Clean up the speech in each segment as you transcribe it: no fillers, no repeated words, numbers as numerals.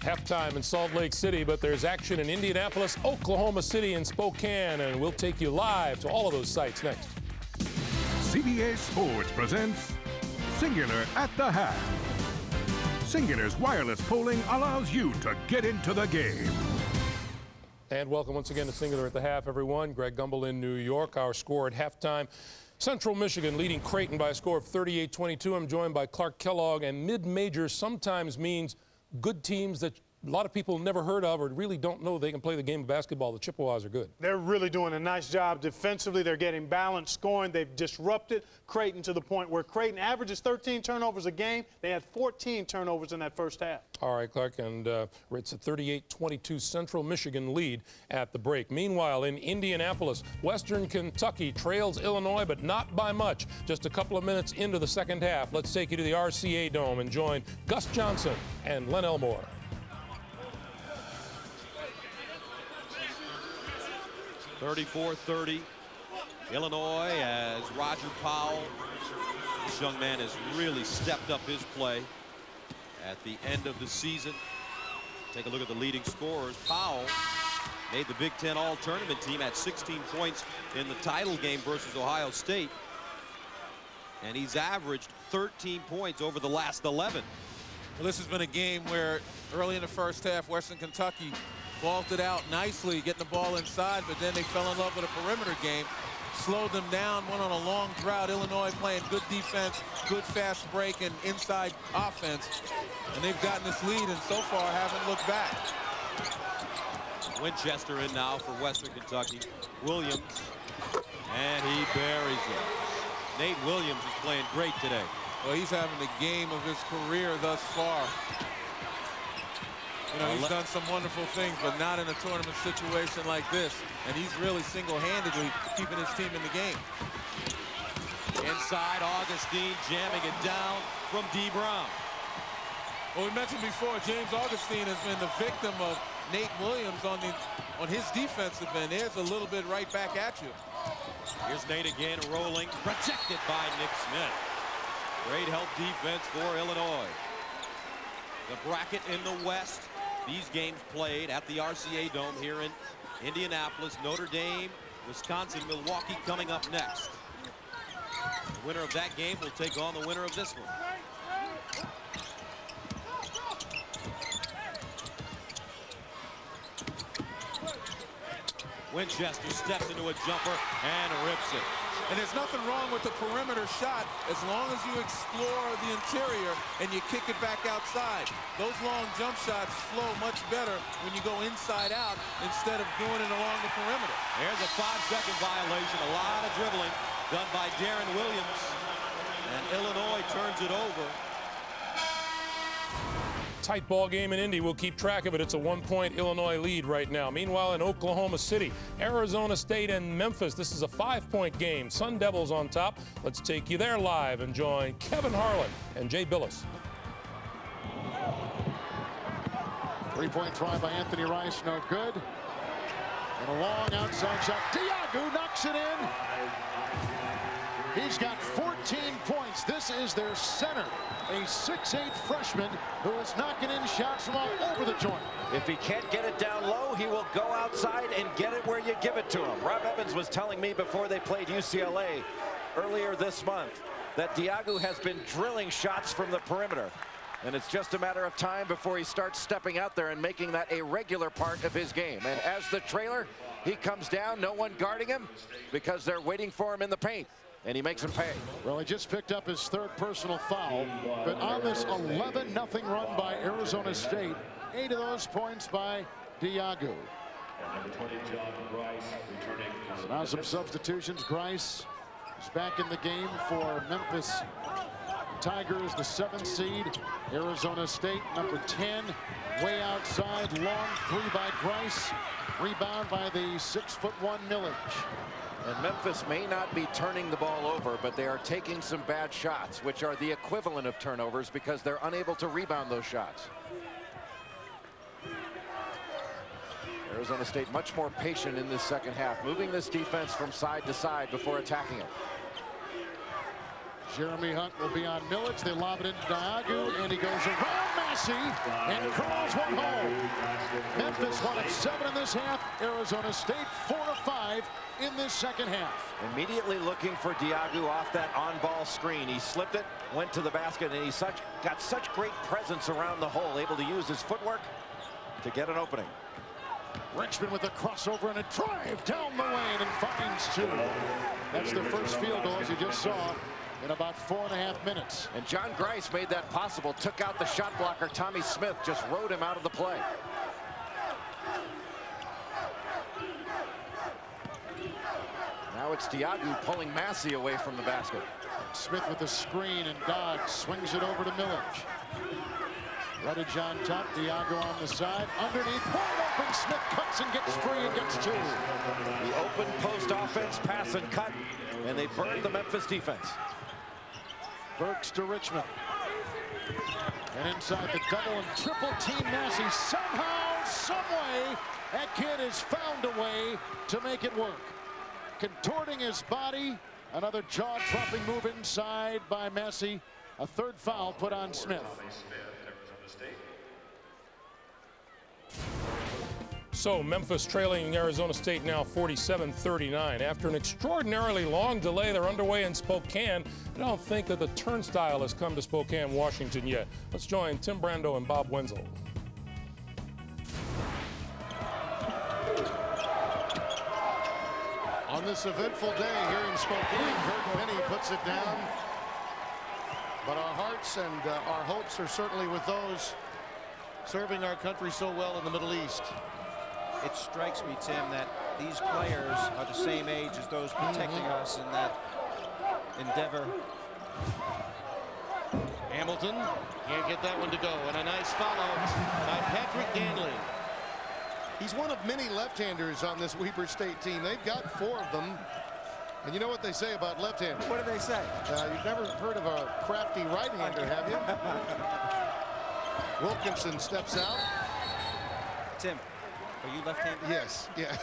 Halftime in Salt Lake City, but there's action in Indianapolis, Oklahoma City, and Spokane, and we'll take you live to all of those sites next. CBS Sports presents Singular at the Half. Singular's wireless polling allows you to get into the game. And welcome once again to Singular at the Half, everyone. Greg Gumbel in New York. Our score at halftime. Central Michigan leading Creighton by a score of 38-22. I'm joined by Clark Kellogg, and mid-major sometimes means good teams that a lot of people never heard of or really don't know they can play the game of basketball. The Chippewas are good. They're really doing a nice job defensively. They're getting balanced scoring. They've disrupted Creighton to the point where Creighton averages 13 turnovers a game. They had 14 turnovers in that first half. All right, Clark, and it's a 38-22 Central Michigan lead at the break. Meanwhile, in Indianapolis, Western Kentucky trails Illinois, but not by much. Just a couple of minutes into the second half. Let's take you to the RCA Dome and join Gus Johnson and Len Elmore. 34-30, Illinois, as Roger Powell, this young man has really stepped up his play at the end of the season. Take a look at the leading scorers. Powell made the Big Ten All-Tournament team, at 16 points in the title game versus Ohio State, and he's averaged 13 points over the last 11. Well, this has been a game where early in the first half, Western Kentucky vaulted out nicely, getting the ball inside, but then they fell in love with a perimeter game, slowed them down, went on a long drought. Illinois playing good defense, good fast break, and inside offense, and they've gotten this lead and so far haven't looked back. Winchester in now for Western Kentucky. Williams, and he buries it. Nate Williams is playing great today. Well, he's having the game of his career thus far. You know, he's done some wonderful things, but not in a tournament situation like this. And he's really single-handedly keeping his team in the game. Inside, Augustine jamming it down from D. Brown. Well, we mentioned before, James Augustine has been the victim of Nate Williams on his defensive end. There's a little bit right back at you. Here's Nate again, rolling, protected by Nick Smith. Great help defense for Illinois. The bracket in the West. These games played at the RCA Dome here in Indianapolis. Notre Dame, Wisconsin, Milwaukee coming up next. The winner of that game will take on the winner of this one. Winchester steps into a jumper and rips it. And there's nothing wrong with the perimeter shot as long as you explore the interior and you kick it back outside. Those long jump shots flow much better when you go inside out instead of doing it along the perimeter. There's a 5-second violation. A lot of dribbling done by Darren Williams. And Illinois turns it over. Tight ball game in Indy. We'll keep track of it. It's a 1-point Illinois lead right now. Meanwhile, in Oklahoma City, Arizona State and Memphis. This is a 5-point game. Sun Devils on top. Let's take you there live and join Kevin Harlan and Jay Billis. 3-point try by Anthony Rice, no good. And a long outside shot. Diagu knocks it in. He's got 14 points. This is their center, a 6'8" freshman who is knocking in shots from all over the joint. If he can't get it down low, he will go outside and get it where you give it to him. Rob Evans was telling me before they played UCLA earlier this month that Diagu has been drilling shots from the perimeter. And it's just a matter of time before he starts stepping out there and making that a regular part of his game. And as the trailer, he comes down, no one guarding him because they're waiting for him in the paint. And he makes him pay. Well, he just picked up his third personal foul. But on this 11-0 run by Arizona State, 8 of those points by Diagu. So now some substitutions. Grice is back in the game for Memphis Tigers, the 7th seed. Arizona State, number 10, way outside. Long three by Grice. Rebound by the 6'1" Millage. And Memphis may not be turning the ball over, but they are taking some bad shots, which are the equivalent of turnovers because they're unable to rebound those shots. Arizona State much more patient in this second half, moving this defense from side to side before attacking it. Jeremy Hunt will be on Millage. They lob it into Diagu, and he goes around Massey and curls one home. Memphis won at 7 in this half. Arizona State 4-5 in this second half. Immediately looking for Diagu off that on-ball screen. He slipped it, went to the basket, and he got such great presence around the hole, able to use his footwork to get an opening. Richmond with a crossover and a drive down the lane and finds 2. That's their first field goal, as you just saw, in about 4.5 minutes. And John Grice made that possible, took out the shot blocker. Tommy Smith just rode him out of the play. Now it's Diagu pulling Massey away from the basket. Smith with the screen, and Dodd swings it over to Millage. Redditch on top, Diagu on the side, underneath, wide open, Smith cuts and gets free and gets 2. The open post offense, pass and cut, and they burned the Memphis defense. Burks to Richmond. And inside the double and triple team Massey. Somehow, someway, that kid has found a way to make it work. Contorting his body, another jaw-dropping move inside by Massey. A third foul put on Smith. So Memphis trailing Arizona State now 47-39. After an extraordinarily long delay, they're underway in Spokane. I don't think that the turnstile has come to Spokane, Washington yet. Let's join Tim Brando and Bob Wenzel. On this eventful day here in Spokane, Kurt Penny puts it down. But our hearts and our hopes are certainly with those serving our country so well in the Middle East. It strikes me, Tim, that these players are the same age as those protecting us in that endeavor. Hamilton can't get that one to go, and a nice follow by Patrick Ganley. He's one of many left-handers on this Weber State team. They've got 4 of them. And you know what they say about left-handers? What do they say? You've never heard of a crafty right-hander, have you? Wilkinson steps out. Tim, are you left-handed? Yes, yeah.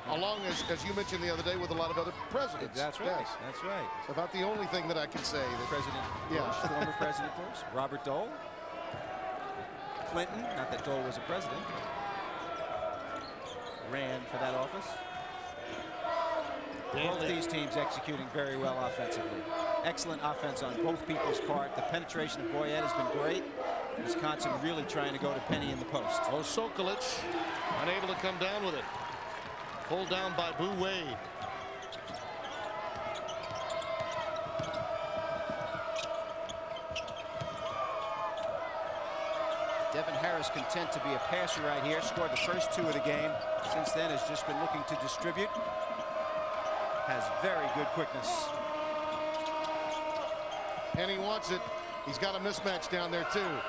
Along, as you mentioned the other day, with a lot of other presidents. That's right. Yes. That's right. It's about the only thing that I can say. That, President Bush, former President Bush, Robert Dole, Clinton, not that Dole was a president, ran for that office. Both these teams executing very well offensively. Excellent offense on both people's part. The penetration of Boyette has been great. Wisconsin really trying to go to Penny in the post. Sokolic unable to come down with it. Pulled down by Boo Wade. Devin Harris content to be a passer right here. Scored the first 2 of the game. Since then has just been looking to distribute. Has very good quickness. Penny wants it. He's got a mismatch down there too.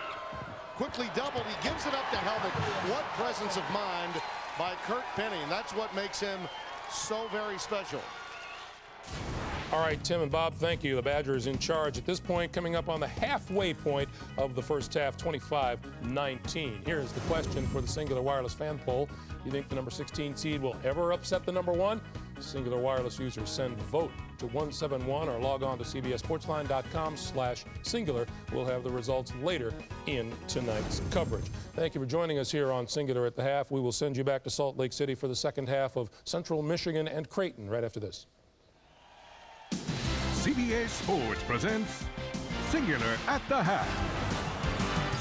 Quickly doubled. He gives it up to Helmick. What presence of mind by Kurt Penny, and that's what makes him so very special. All right, Tim and Bob, thank you. The Badgers in charge at this point, coming up on the halfway point of the first half, 25-19. Here's the question for the Singular Wireless fan poll. You think the number 16 seed will ever upset the number 1? Singular Wireless users send vote to 171 or log on to cbssportsline.com/singular. We'll have the results later in tonight's coverage. Thank you for joining us here on Singular at the Half. We will send you back to Salt Lake City for the second half of Central Michigan and Creighton right after this. CBS Sports presents Singular at the Half.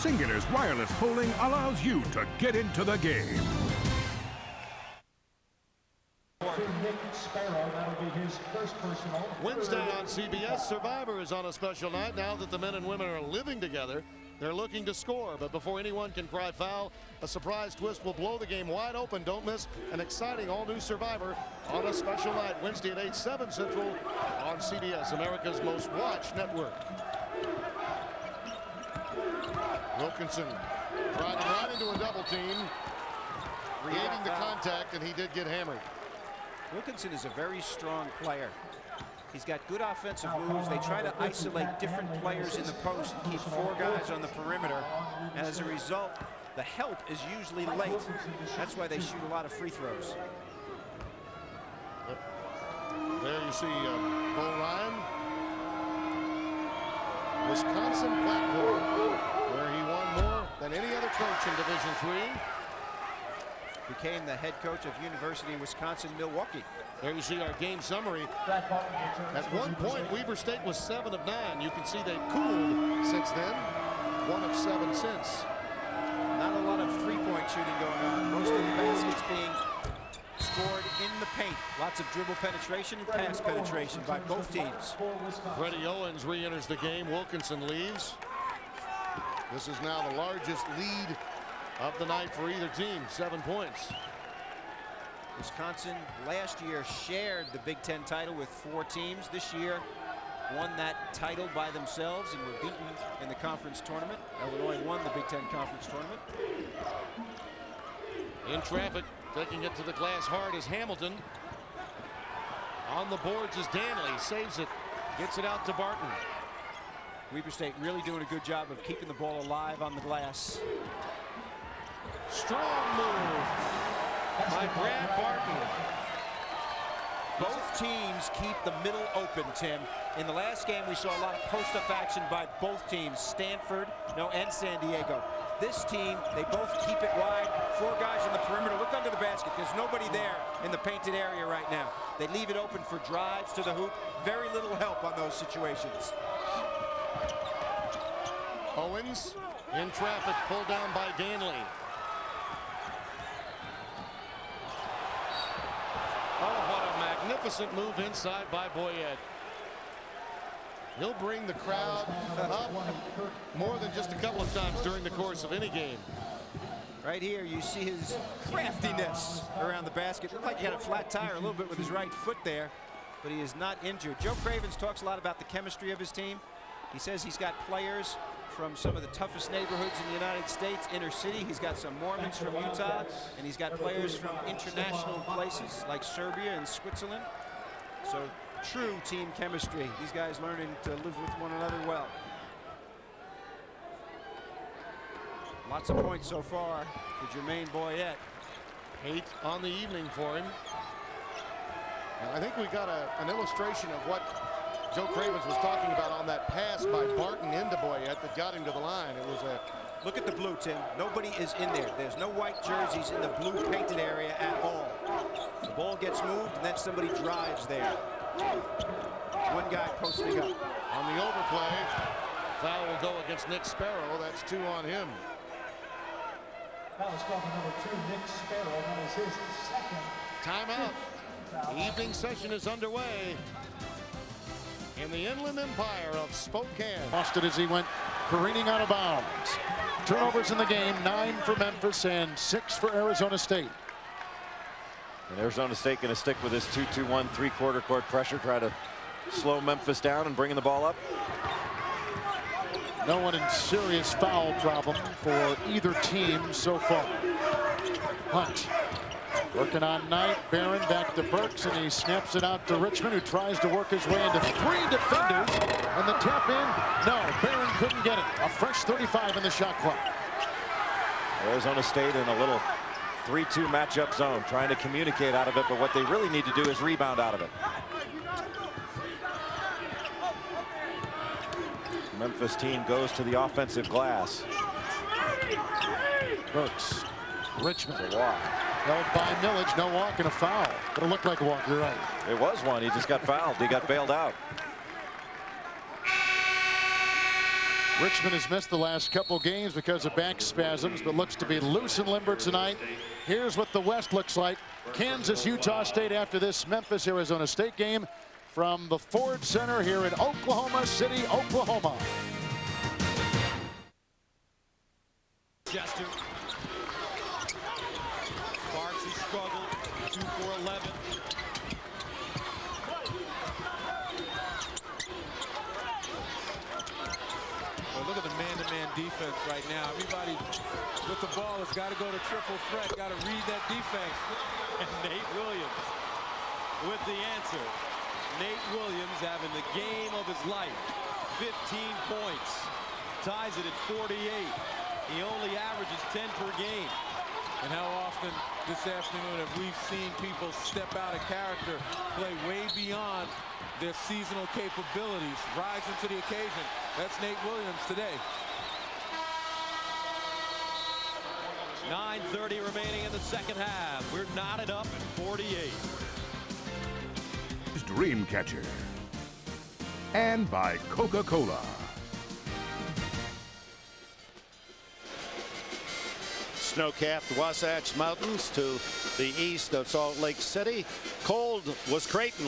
Singular's wireless polling allows you to get into the game. Wednesday on CBS, Survivor is on a special night. Now that the men and women are living together, they're looking to score. But before anyone can cry foul, a surprise twist will blow the game wide open. Don't miss an exciting all-new Survivor on a special night, Wednesday at 8/7 Central on CBS, America's most watched network. Wilkinson driving right into a double team, creating the contact, and he did get hammered. Wilkinson is a very strong player. He's got good offensive moves. They try to isolate different players in the post and keep 4 guys on the perimeter. And as a result, the help is usually late. That's why they shoot a lot of free throws. There you see Bo Ryan. Wisconsin platform, where he won more coach in Division III. Became the head coach of University of Wisconsin-Milwaukee. There you see our game summary. At one point, Weber State was 7 of 9. You can see they've cooled since then. 1 of 7 since. Not a lot of three-point shooting going on. Most of the baskets being scored in the paint. Lots of dribble penetration and pass penetration by both teams. Freddie Owens re-enters the game. Wilkinson leaves. This is now the largest lead of the night for either team, 7 points. Wisconsin last year shared the Big Ten title with 4 teams. This year won that title by themselves and were beaten in the conference tournament. Illinois won the Big Ten conference tournament. In traffic, taking it to the glass hard is Hamilton. On the boards is Danley, saves it, gets it out to Barton. Weber State really doing a good job of keeping the ball alive on the glass. Strong move by Brad Barton. Both teams keep the middle open, Tim. In the last game, we saw a lot of post-up action by both teams, Stanford, and San Diego. This team, they both keep it wide. 4 guys on the perimeter. Look under the basket. There's nobody there in the painted area right now. They leave it open for drives to the hoop. Very little help on those situations. Owens in traffic, pulled down by Danley. Oh, what a magnificent move inside by Boyette. He'll bring the crowd up more than just a couple of times during the course of any game. Right here, you see his craftiness around the basket. Looked like he had a flat tire a little bit with his right foot there, but he is not injured. Joe Cravens talks a lot about the chemistry of his team. He says he's got players from some of the toughest neighborhoods in the United States, inner city. He's got some Mormons from Utah, and he's got players from international places like Serbia and Switzerland. So true team chemistry. These guys learning to live with one another well. Lots of points so far for Jermaine Boyette. 8 on the evening for him. And I think we got an illustration of what Joe Cravens was talking about on that pass by Barton into Boyette that got him to the line. It was a... Look at the blue, Tim. Nobody is in there. There's no white jerseys in the blue painted area at all. The ball gets moved, and then somebody drives there. One guy posting up. On the overplay, foul will go against Nick Sparrow. That's 2 on him. Foul is called for number 2, Nick Sparrow. That is his second. Timeout. The evening session is underway in the Inland Empire of Spokane. Lost it as he went careening out of bounds. Turnovers in the game, 9 for Memphis and 6 for Arizona State. And Arizona State going to stick with this 2-2-1 3/4 court pressure, try to slow Memphis down and bringing the ball up. No one in serious foul problem for either team so far. Hunt working on Knight. Barron back to Burks, and he snaps it out to Richmond, who tries to work his way into 3 defenders. And the tap in, no, Barron couldn't get it. A fresh 35 in the shot clock. Arizona State in a little 3-2 matchup zone, trying to communicate out of it, but what they really need to do is rebound out of it. Memphis team goes to the offensive glass. Burks, Richmond. A walk. Held by Millage, no walk and a foul. But it looked like a walk, you're right. It was one, he just got fouled, he got bailed out. Richmond has missed the last couple games because of back spasms, but looks to be loose and limber tonight. Here's what the West looks like. Kansas, Utah State after this Memphis, Arizona State game from the Ford Center here in Oklahoma City, Oklahoma. Chester. Sparks has struggled. 2 for 11. Well, look at the man-to-man defense right now. Everybody with the ball has got to go to triple threat. Got to read that defense. And Nate Williams with the answer. Nate Williams having the game of his life. 15 points. Ties it at 48. He only averages 10 per game. And how often this afternoon have we seen people step out of character, play way beyond their seasonal capabilities, rising to the occasion. That's Nate Williams today. 9:30 remaining in the second half. We're knotted up at 48. Dreamcatcher. And by Coca-Cola. Snow-capped Wasatch Mountains to the east of Salt Lake City. Cold was Creighton.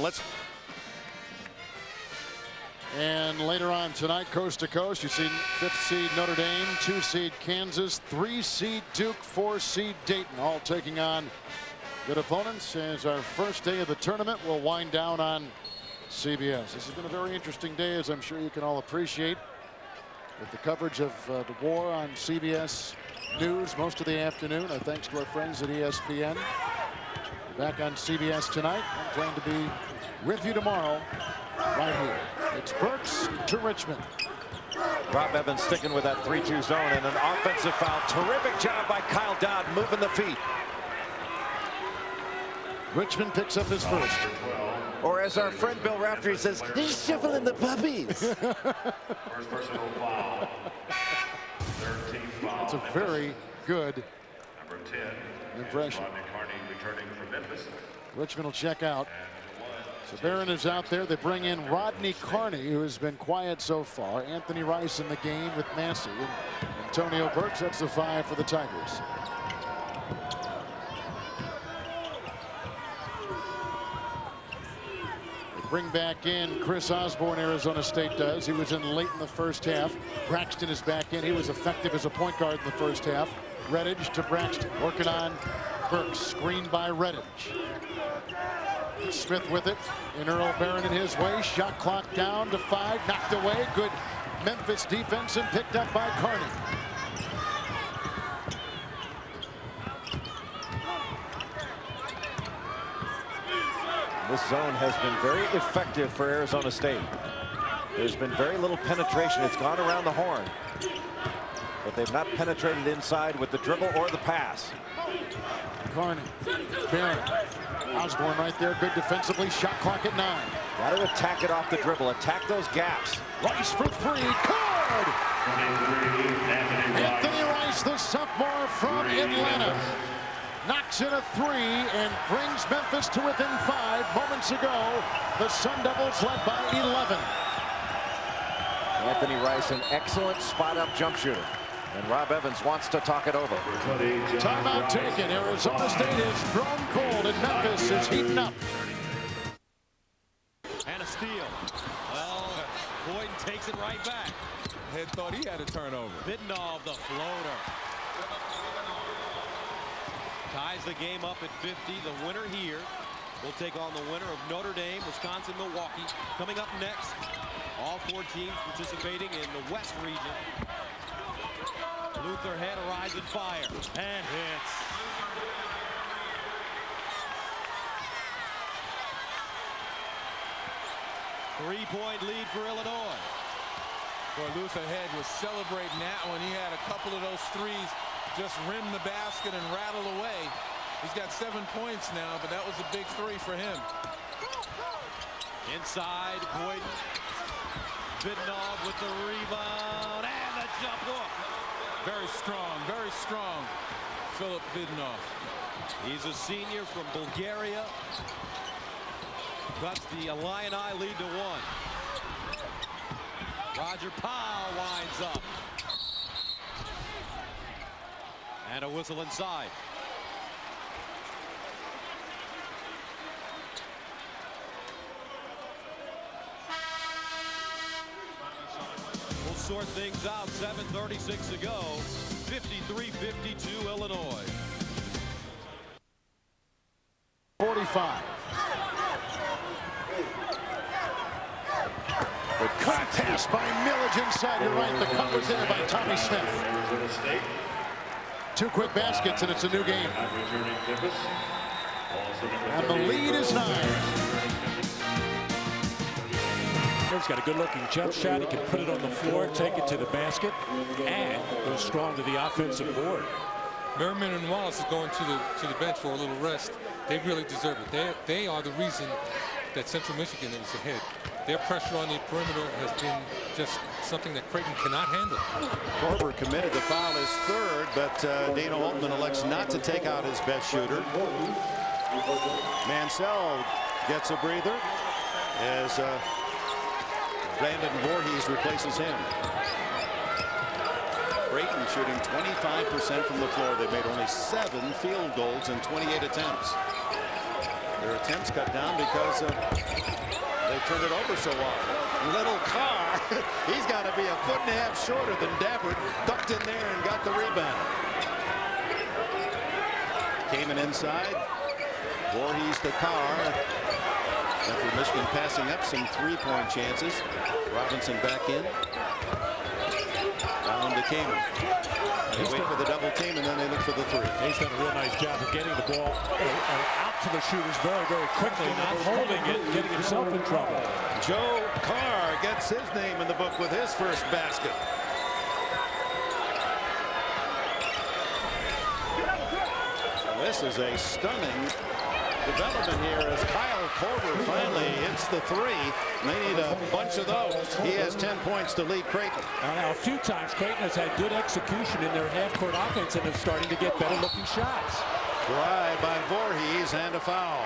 And later on tonight, coast to coast, you see 5th seed Notre Dame, 2 seed Kansas, 3 seed Duke, 4 seed Dayton, all taking on good opponents. As our first day of the tournament will wind down on CBS. This has been a very interesting day, as I'm sure you can all appreciate, with the coverage of the war on CBS News most of the afternoon. Our thanks to our friends at ESPN. Back on CBS tonight. I plan to be with you tomorrow right here. It's Burks to Richmond. Rob Evans sticking with that 3-2 zone and an offensive foul. Terrific job by Kyle Dodd moving the feet. Richmond picks up his first. Or as our friend Bill Raftery says, he's shuffling the puppies. First personal foul. 13 foul. It's a very good Number 10. impression. Rodney Carney returning from Memphis. Richmond will check out. So Barron is out there. They bring in Rodney Carney, who has been quiet so far. Anthony Rice in the game with Massey. And Antonio Burks, that's the 5 for the Tigers. They bring back in Chris Osborne, Arizona State does. He was in late in the first half. Braxton is back in. He was effective as a point guard in the first half. Redditch to Braxton, working on Burks, screened by Redditch. Smith with it, and Earl Barron in his way. Shot clock down to 5, knocked away. Good Memphis defense and picked up by Carney. This zone has been very effective for Arizona State. There's been very little penetration. It's gone around the horn, but they've not penetrated inside with the dribble or the pass. Carney, Barron, Osborne right there, good defensively. Shot clock at 9. Got to attack it off the dribble, attack those gaps. Rice for 3, good! Anthony Rice, the sophomore from Atlanta, knocks in a 3 and brings Memphis to within 5. Moments ago, the Sun Devils led by 11. Anthony Rice, an excellent spot-up jump shooter. And Rob Evans wants to talk it over. Timeout taken. Arizona State is thrown cold and Memphis is heating up. And a steal. Well, Boyden takes it right back. Head thought he had a turnover. Biddenoff, the floater. Ties the game up at 50. The winner here will take on the winner of Notre Dame, Wisconsin, Milwaukee. Coming up next, all 4 teams participating in the West region. Luther Head arrives at fire and hits. Three-point lead for Illinois. Boy, Luther Head was celebrating that one. He had a couple of those threes just rim the basket and rattle away. He's got 7 points now, but that was a big 3 for him. Inside, Boyden. Biddenoff with the rebound and the jump hook. Very strong, Philip Biddenoff. He's a senior from Bulgaria. Cuts the Illini lead to 1. Roger Powell winds up. And a whistle inside. We'll sort things out. 7:36 to go. 53-52 Illinois. 45. The cut pass by Millage inside to right. The cut was there by Tommy Smith. 2 quick baskets and it's a new game. And the lead is 9. He's got a good-looking jump shot. He can put it on the floor, take it to the basket, and go strong to the offensive board. Merriman and Wallace is going to the bench for a little rest. They really deserve it. They are the reason that Central Michigan is ahead. their pressure on the perimeter has been just something that Creighton cannot handle. Korver committed the foul, his third, but Dana Altman elects not to take out his best shooter. Mansell gets a breather as Brandon Voorhees replaces him. Creighton shooting 25% from the floor. They made only 7 field goals in 28 attempts. Their attempts cut down because they turned it over so often. Little Carr, he's got to be a foot and a half shorter than Dabbert. Ducked in there and got the rebound. Came in inside. Voorhees to Carr. After Michigan passing up some three-point chances. Robinson back in. Down to Kamen. They wait for the double team and then they look for the three. He's done a real nice job of getting the ball out to the shooters very, very quickly, not holding it, getting himself in trouble. Joe Carr gets his name in the book with his first basket. This is a stunning development here as Kyle Korver finally hits the three. And they need a bunch of those. He has 10 points to lead Creighton. Now, a few times Creighton has had good execution in their half-court offense and is starting to get better-looking shots. Drive by Voorhees and a foul.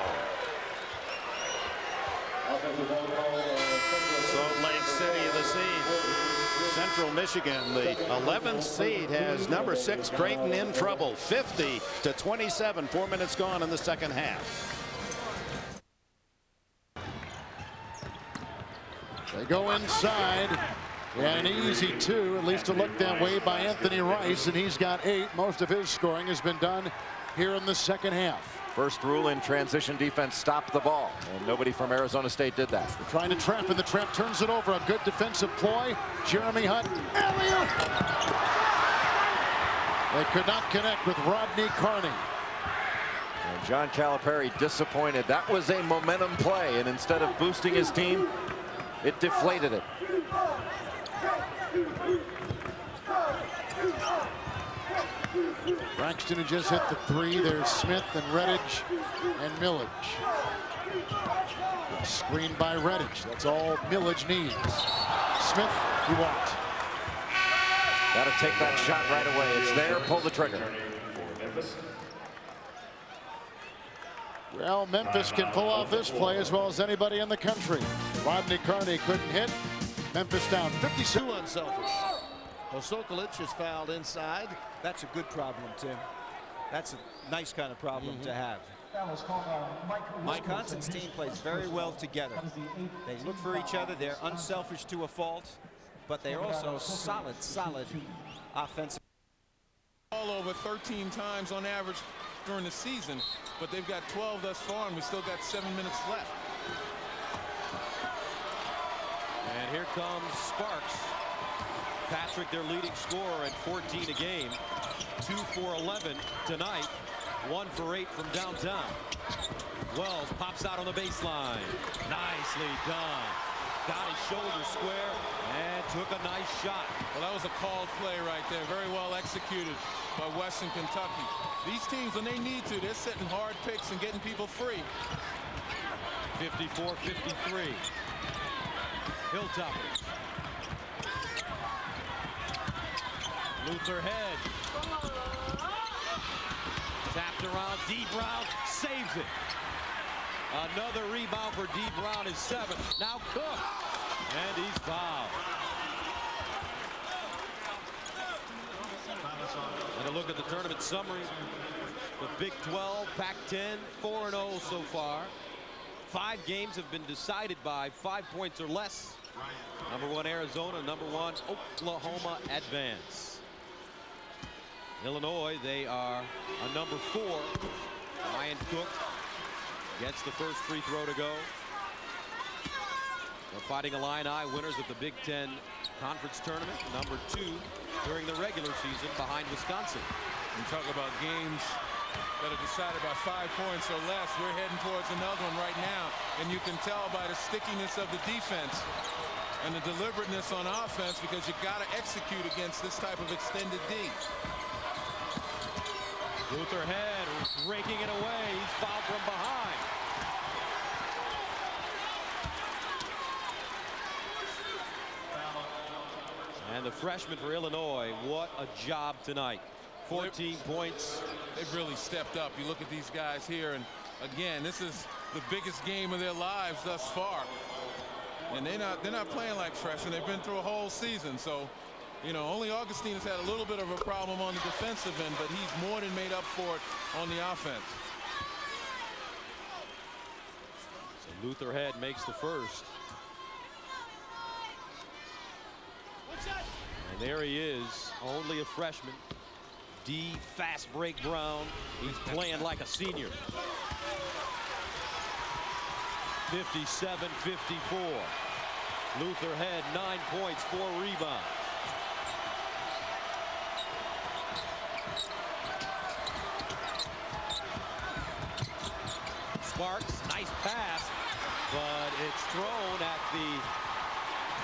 Salt Lake City, the seed. Central Michigan, the 11th seed, has number 6 Creighton in trouble. 50-27. 4 minutes gone in the second half. They go inside. And an easy 2, at least to look that way, by Anthony Rice, and he's got 8. Most of his scoring has been done here in the second half. First rule in transition defense, stop the ball. And nobody from Arizona State did that. They're trying to trap, and the trap turns it over. A good defensive ploy. Jeremy Hunt. Alley-oop! They could not connect with Rodney Carney. And John Calipari disappointed. That was a momentum play, and instead of boosting his team, it deflated it. Braxton had just hit the 3. There's Smith and Redditch and Millage. Screened by Redditch. That's all Millage needs. Smith, he walked. Got to take that shot right away. It's there. Pull the trigger. Well, Memphis can pull off this play as well as anybody in the country. Rodney Carney couldn't hit. Memphis down 57. Unselfish. Osokolic is fouled inside. That's a good problem, Tim. That's a nice kind of problem to have. Wisconsin's team plays very well together. They look for each other. They're unselfish to a fault, but they're also solid offensive. All over 13 times on average during the season, but they've got 12 thus far, and we still got 7 minutes left. And here comes Sparks. Patrick, their leading scorer at 14 a game. 2 for 11 tonight. 1 for 8 from downtown. Wells pops out on the baseline. Nicely done. Got his shoulder square and took a nice shot. Well, that was a called play right there. Very well executed by Western Kentucky. These teams, when they need to, they're setting hard picks and getting people free. 54-53. Hilltoppers. Luther head. Tapped around. D. Brown saves it. Another rebound for D. Brown, his 7th. Now Cook. And he's fouled. And a look at the tournament summary. The Big 12, Pac-10, 4-0 so far. 5 games have been decided by 5 points or less. Number 1 Arizona, number 1 Oklahoma advance. Illinois, they are a number 4. Ryan Cook gets the first free throw to go. The Fighting Illini, winners of the Big 10 Conference Tournament, number 2 during the regular season behind Wisconsin. You talk about games that are decided by 5 points or less. We're heading towards another one right now, and you can tell by the stickiness of the defense and the deliberateness on offense, because you got to execute against this type of extended D. Luther head, raking it away. He's fouled from behind. And the freshman for Illinois, what a job tonight. 14 points. They've really stepped up. You look at these guys here, and again, this is the biggest game of their lives thus far. And they're not playing like freshmen. They've been through a whole season. So, you know, only Augustine has had a little bit of a problem on the defensive end, but he's more than made up for it on the offense. So Lutherhead makes the first. And there he is, only a freshman. D fast break Brown. He's playing like a senior. 57-54. Lutherhead 9 points, 4 rebounds. Sparks, nice pass, but it's thrown at the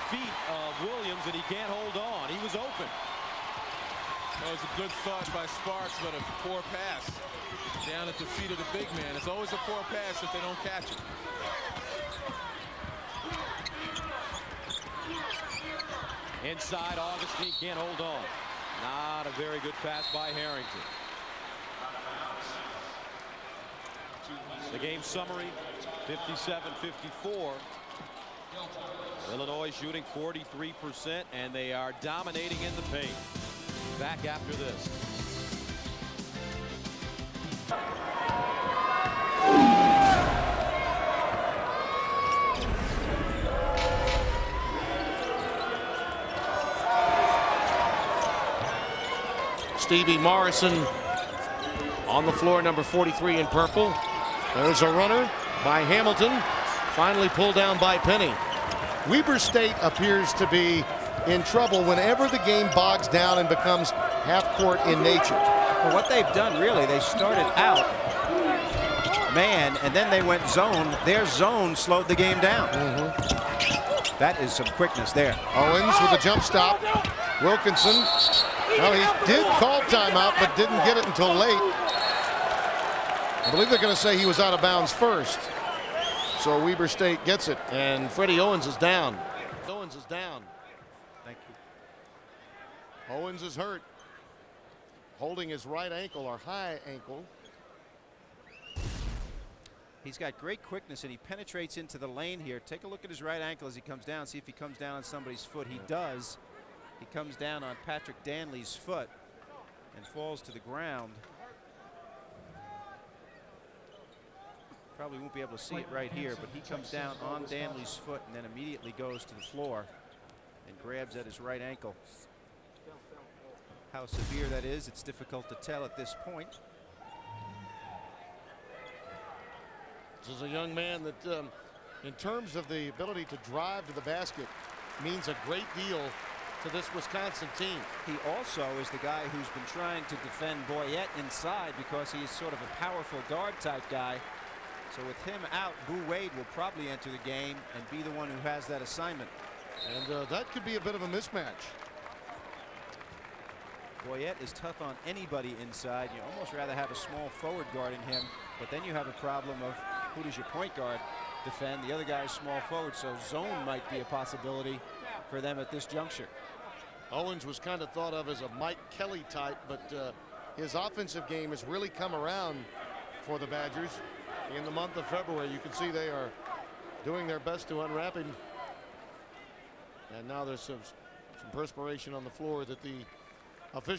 feet of Williams, and he can't hold on. He was open. That was a good thought by Sparks, but a poor pass down at the feet of the big man. It's always a poor pass if they don't catch it. Inside, Augustine can't hold on. Not a very good pass by Harrington. The game summary, 57-54. Illinois shooting 43%, and they are dominating in the paint. Back after this. Stevie Morrison on the floor, number 43 in purple. There's a runner by Hamilton, finally pulled down by Penny. Weber State appears to be in trouble whenever the game bogs down and becomes half-court in nature. Well, what they've done, really, they started out man, and then they went zone. Their zone slowed the game down. That is some quickness there. Owens with the jump stop. Wilkinson, well, he did call timeout, but didn't get it until late. I believe they're going to say he was out of bounds first. So Weber State gets it, and Freddie Owens is down. Owens is down. Thank you. Owens is hurt, holding his right ankle or high ankle. He's got great quickness, and he penetrates into the lane here. Take a look at his right ankle as he comes down. See if he comes down on somebody's foot. He does. He comes down on Patrick Danley's foot and falls to the ground. Probably won't be able to see it right here, but he comes down on Danley's foot and then immediately goes to the floor and grabs at his right ankle. How severe that is, it's difficult to tell at this point. This is a young man that, in terms of the ability to drive to the basket, means a great deal to this Wisconsin team. He also is the guy who's been trying to defend Boyette inside because he's sort of a powerful guard type guy. So with him out, Boo Wade will probably enter the game and be the one who has that assignment. And that could be a bit of a mismatch. Boyette is tough on anybody inside. You almost rather have a small forward guarding him, but then you have a problem of who does your point guard defend? The other guy is small forward, so zone might be a possibility for them at this juncture. Owens was kind of thought of as a Mike Kelly type, but his offensive game has really come around for the Badgers in the month of February. You can see they are doing their best to unwrap him. And now there's some perspiration on the floor that the official